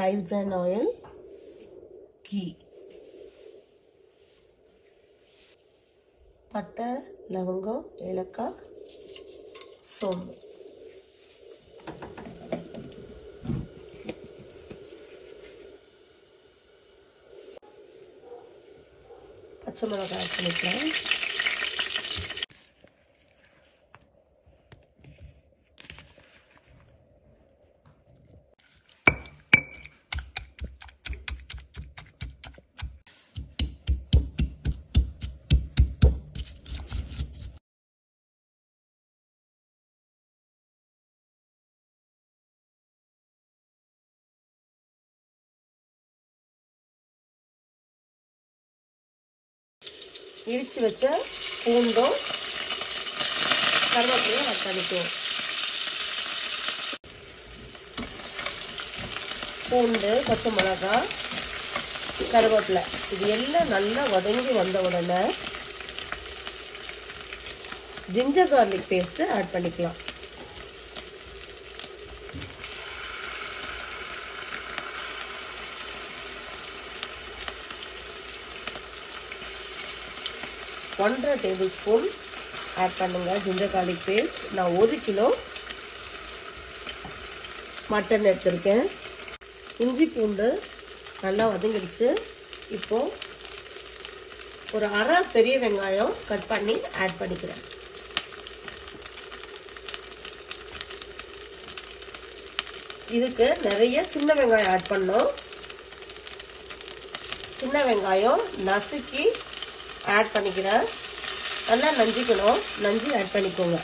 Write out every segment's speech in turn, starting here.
rice bran oil, ghee, பட்டை, லவங்கம், ஏலக்காய், சோம்பு. பச்சை மிளகாய் ஆட் பண்ணிக்கலாம். இடிச்சு வச்ச பூண்டும் கருவேப்பிலையும் ஆட் பண்ணிக்குவோம். பூண்டு, பச்சை மிளகாய், கருவேப்பிலை இது எல்லாம் நல்லா வதங்கி வந்த உடனே ஜிஞ்சர் கார்லிக் பேஸ்ட் ஆட் பண்ணிக்கலாம். ஒன்றரை டேபிள் ஸ்பூன் ஆட் பண்ணுங்க ஜிஞ்சர் கார்லிக் பேஸ்ட். நான் 1 கிலோ மட்டன் எடுத்திருக்கேன். இஞ்சி பூண்டு நல்லா வதங்கிடுச்சு. இப்போ ஒரு அரை பெரிய வெங்காயம் கட் பண்ணி ஆட் பண்ணிக்கிறேன். இதுக்கு நிறைய சின்ன வெங்காயம் ஆட் பண்ணோம். சின்ன வெங்காயம் நசுக்கி ஆட் பண்ணிக்கிறேன். நல்லா நஞ்சிக்கணும். நஞ்சி ஆட் பண்ணிக்கோங்க.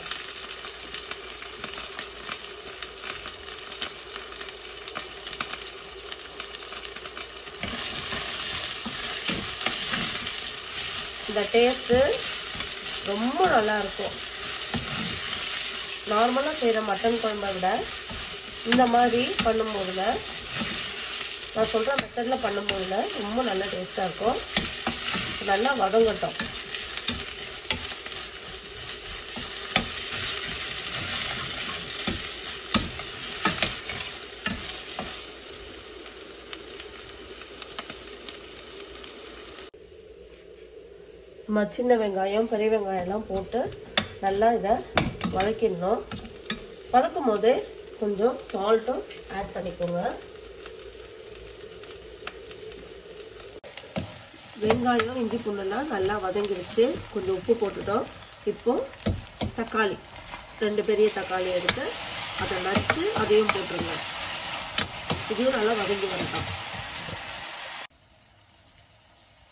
இந்த டேஸ்ட்டு ரொம்ப நல்லா இருக்கும். நார்மலாக செய்கிற மட்டன் குழம்பை விட இந்த மாதிரி பண்ணும்போதுல, நான் சொல்கிற மெத்தடில் பண்ணும்போதுல ரொம்ப நல்ல டேஸ்ட்டாக இருக்கும். நல்லா வதங்கட்டும். சின்ன வெங்காயம் பெரிய வெங்காயம் எல்லாம் போட்டு நல்லா இதை வதக்கிடணும். வதக்கும் போதே கொஞ்சம் சால்ட்டும் ஆட் பண்ணிக்கோங்க. வெங்காயம் இஞ்சி பூண்டுலாம் நல்லா வதங்கிடுச்சு. கொஞ்சம் உப்பு போட்டுட்டோம். இப்போ தக்காளி 2 பெரிய தக்காளி எடுத்து அதை நச்சு அதையும் போட்டுருங்க. இதையும் நல்லா வதங்கி வரட்டும்.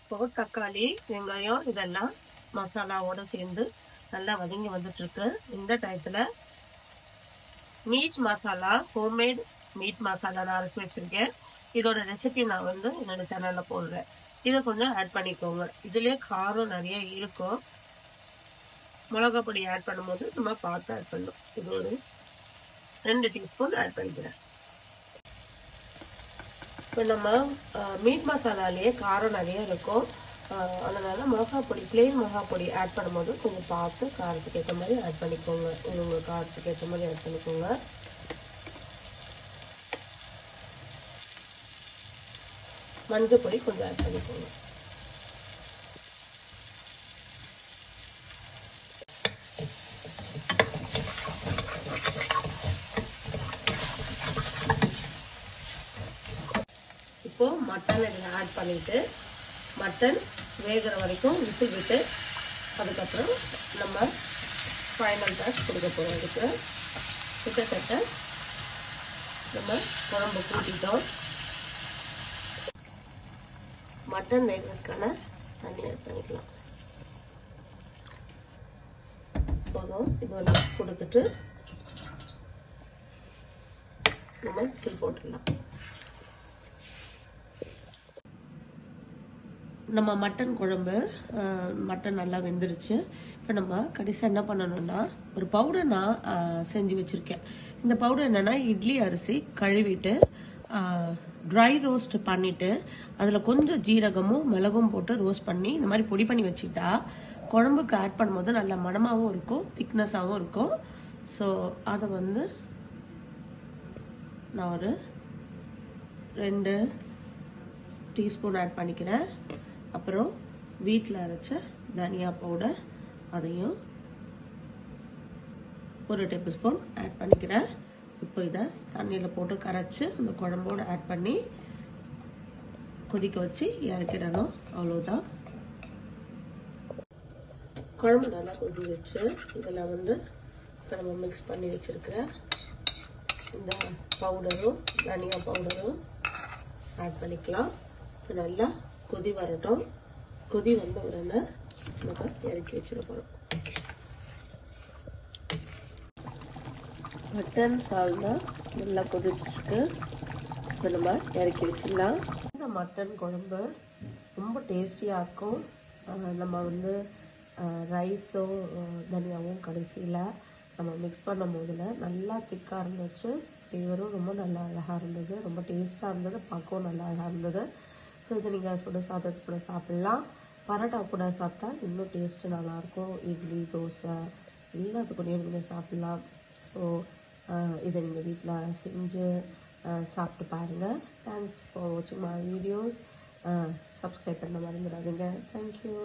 இப்போ தக்காளி வெங்காயம் இதெல்லாம் மசாலாவோட சேர்ந்து நல்லா வதங்கி வந்துட்டு இருக்கு. இந்த டயத்துல meet masala, homemade meet masala நான் அரைச்சி வச்சிருக்கேன். இதோட ரெசிபி நான் என்னோட சேனல்ல போடுறேன். இதை கொஞ்சம் ஆட் பண்ணிக்கோங்க. இதுலயே காரம் நிறைய இருக்கும். மிளகா பொடி ஆட் பண்ணும்போது நம்ம பார்த்து ஆட் பண்ணணும். இது ஒரு 2 டீஸ்பூன் ஆட் பண்ணிக்கிறேன். இப்போ நம்ம மீட் மசாலாலேயே காரம் நிறைய இருக்கும். அதனால மிளகா பொடி, பிளெயின் மிளகா பொடி ஆட் பண்ணும்போது கொஞ்சம் பார்த்து காரத்துக்கு ஏற்ற மாதிரி ஆட் பண்ணிக்கோங்க. உங்க காரத்துக்கு ஏற்ற மாதிரி ஆட் பண்ணிக்கோங்க. மஞ்சள் பொடி கொஞ்சம் ஆட் பண்ணிக்கோங்க. இப்போ மட்டன் இதில் ஆட் பண்ணிட்டு மட்டன் வேகிற வரைக்கும் விட்டு விட்டு அதுக்கப்புறம் நம்ம ஃபைனல் டச் கொடுக்க போகிறோம். அதுக்கு கிட்டத்தட்ட நம்ம குழம்பு கூட்டிட்டோம். மட்டன் வேகிறதுக்கான தண்ணி ஆட் பண்ணிக்கலாம். போதும். இது வந்து கொடுத்துட்டு நம்ம விசில் போட்டுடலாம். நம்ம மட்டன் குழம்பு மட்டன் நல்லா வெந்துருச்சு. இப்போ நம்ம கடைசியாக என்ன பண்ணணும்னா ஒரு பவுடர் நான் செஞ்சு வச்சுருக்கேன். இந்த பவுடர் என்னென்னா இட்லி அரிசி கழுவிட்டு ட்ரை ரோஸ்ட் பண்ணிவிட்டு அதில் கொஞ்சம் ஜீரகமும் மிளகும் போட்டு ரோஸ்ட் பண்ணி இந்த மாதிரி பொடி பண்ணி வச்சுக்கிட்டா குழம்புக்கு ஆட் பண்ணும்போது நல்ல மணமாகவும் இருக்கும், திக்னஸாகவும் இருக்கும். ஸோ அதை நான் ஒரு 2 டீஸ்பூன் ஆட் பண்ணிக்கிறேன். அப்புறம் வீட்டில் அரைச்ச தனியா பவுடர் அதையும் 1 டேபிள் ஸ்பூன் ஆட் பண்ணிக்கிறேன். இப்போ இதை தண்ணியில் போட்டு கரைச்சி அந்த குழம்போடு ஆட் பண்ணி கொதிக்க வச்சு இறக்கிடணும். அவ்வளோதான். குழம்பு நல்லா கொதிச்சு இதில் இப்போ நம்ம மிக்ஸ் பண்ணி வச்சிருக்கிற இந்த பவுடரும் தனியா பவுடரும் ஆட் பண்ணிக்கலாம். இப்போ நல்லா கொதி வரட்டும். கொதி வந்த உடனே நம்ம இறக்கி வச்சிட போகிறோம். மட்டன் சால்னா நல்லா கொதிச்சிருக்கு. இப்போ நம்ம இறக்கி வச்சிடலாம். இந்த மட்டன் குழம்பு ரொம்ப டேஸ்டியாக இருக்கும். நம்ம ரைஸும் தனியாவும் கடைசியில் நம்ம மிக்ஸ் பண்ணும் போதில் நல்லா திக்காக இருந்துச்சு. ஃப்ளேவரும் ரொம்ப நல்லா அழகாக இருந்தது. ரொம்ப டேஸ்ட்டாக இருந்தது. பார்க்கவும் நல்லா அழகாக இருந்தது. ஸோ இதை நீங்கள் சுட சாதத்து கூட சாப்பிட்லாம். பரோட்டா கூட சாப்பிட்டா இன்னும் டேஸ்ட்டு நல்லாயிருக்கும். இட்லி, தோசை எல்லாத்துக்கூடயும் நீங்கள் சாப்பிட்லாம். ஸோ இதை நீங்கள் வீட்டில் செஞ்சு சாப்பிட்டு பாருங்கள். தேங்க்ஸ் ஃபார் வாட்சிங் மை வீடியோஸ். சப்ஸ்கிரைப் பண்ண மறந்துடாதீங்க. தேங்க்யூ.